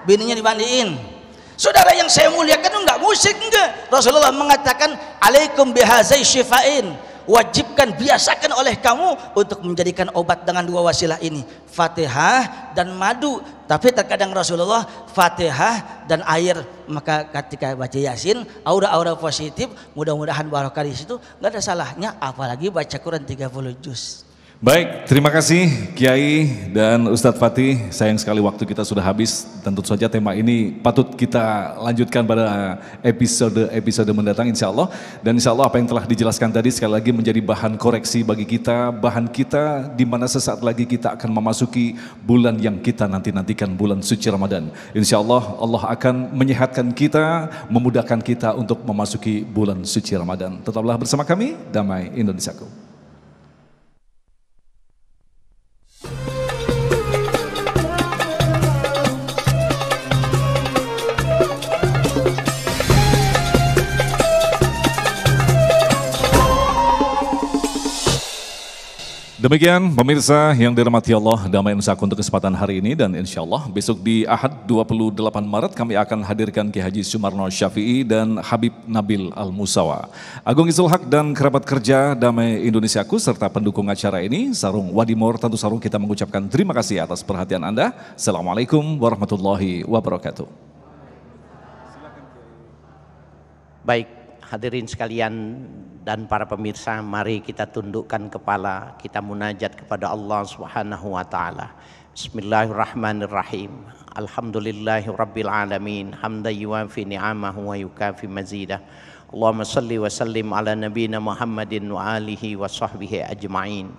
Bininya dimandiin. Saudara yang saya muliakan, enggak musik enggak. Rasulullah mengatakan alaikum bihazai syifa'in, wajibkan, biasakan oleh kamu untuk menjadikan obat dengan 2 wasilah ini, Fatihah dan madu. Tapi terkadang Rasulullah Fatihah dan air. Maka ketika baca Yasin, aura-aura positif, mudah-mudahan barokah di situ, enggak ada salahnya, apalagi baca Quran 30 juz. Baik, terima kasih Kiai dan Ustadz Fatih. Sayang sekali waktu kita sudah habis. Tentu saja tema ini patut kita lanjutkan pada episode mendatang insya Allah. Dan insya Allah apa yang telah dijelaskan tadi sekali lagi menjadi bahan koreksi bagi kita. Bahan kita di mana sesaat lagi kita akan memasuki bulan yang kita nantikan, bulan suci Ramadan. Insya Allah Allah akan menyehatkan kita, memudahkan kita untuk memasuki bulan suci Ramadan. Tetaplah bersama kami, Damai Indonesiaku. Demikian pemirsa yang dirahmati Allah, Damai Indonesiaku untuk kesempatan hari ini, dan insya Allah besok di Ahad 28 Maret kami akan hadirkan Kiai Haji Sumarno Syafi'i dan Habib Nabil Al-Musawa. Agung Izul Haq dan kerabat kerja Damai Indonesiaku serta pendukung acara ini, Sarung Wadimor, tentu Sarung kita mengucapkan terima kasih atas perhatian Anda. Assalamualaikum warahmatullahi wabarakatuh. Baik, hadirin sekalian dan para pemirsa, mari kita tundukkan kepala, kita munajat kepada Allah Subhanahu wa taala. Bismillahirrahmanirrahim. Alhamdulillahi rabbil alamin, hamdan yuwafi ni'amahu wa yukafi mazidah. Allahumma salli wa sallim ala nabiyyina Muhammadin wa alihi wa sahbihi ajma'in.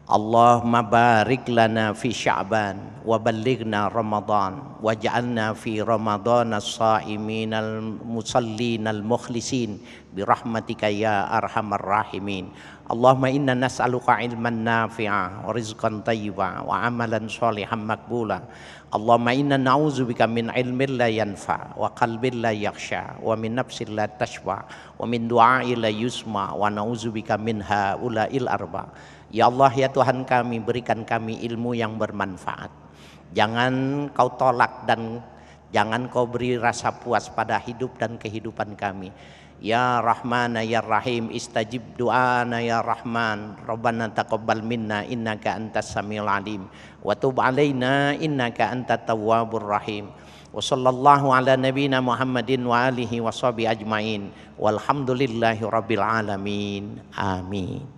Allahumma barik lana fi Sya'ban wa ballighna Ramadan waj'alna fi Ramadan as-sa'imin al-musallin al-mukhlisin bi rahmatika ya arhamar rahimin. Allahumma inna nas'aluka ilman nafi'a wa rizqan thayyiba wa amalan sholihan maqbula. Allahumma inna na'udzubika min ilmin la yanfa wa qalbin la yakhsha wa min nafsin la tashba wa min du'ain la yusma wa na'udzubika min haula'il arba. Ya Allah, ya Tuhan kami, berikan kami ilmu yang bermanfaat. Jangan kau tolak dan jangan kau beri rasa puas pada hidup dan kehidupan kami. Ya Rahman ya Rahim, istajib du'ana ya Rahman. Rabbana taqabbal minna innaka antas samiul alim wa tub alaina innaka antat tawwabur rahim. Wa sallallahu ala nabiyyina Muhammadin wa alihi wa sahbihi ajmain. Walhamdulillahi rabbil alamin. Amin.